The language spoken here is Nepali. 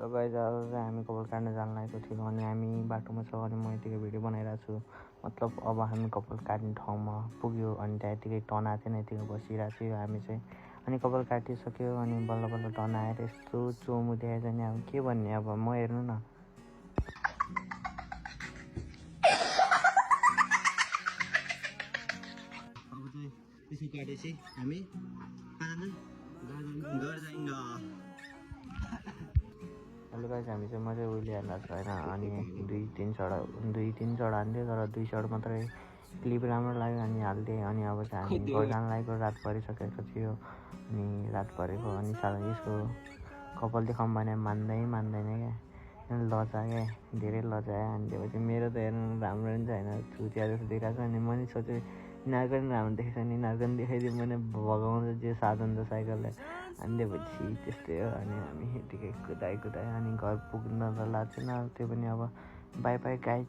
र गाइज आज चाहिँ हामी कपाल काट्न जान लागेको थियौँ अनि हामी बाटोमा छौँ अनि म यतिकै भिडियो बनाइरहेको छु। मतलब अब हामी कपाल काट्ने ठाउँमा पुग्यो अनि त्यहाँ यतिकै टर्न आएको थिएन, यतिकै बसिरहेको थियो हामी चाहिँ। अनि कपाल काटिसक्यो अनि बल्ल बल्ल टर्न आएर यस्तो चोमु देखाएछ नि अब के भन्ने। अब म हेर्नु न अब चाहिँ त्यसै काटेपछि हामी घर जाइँगा। हेलो गाइस, हामी चाहिँ मजा उहिले हाल्दा छ होइन। अनि दुई तिन चढ हान्थ्यो तर 2 चढ मात्रै क्लिप राम्रो लाग्यो अनि हाल्थेँ। अनि अब चाहिँ हामी घर जान लागेको, रात परिसकेको थियो अनि रात परेको अनि साला यसको कपाल देखाउँ भने मान्दैन क्या, लजाए धेरै लजायो। अनि त्यसपछि मेरो त हेर्नु राम्रो पनि छैन, चुतिया जस्तो देखिरहेको छ। अनि मैले सोचेँ यिनीहरूको पनि राम्रो देखेछ नि, यिनीहरूको पनि देखाइदिउँ भने भगाउँछ जे साधन छ साइकलले। अनि त्यसपछि त्यस्तै हो। अनि हामी यतिकै कुदायो अनि घर पुग्न त लाग्छ न, त्यो पनि अब बाई बाई गाइज।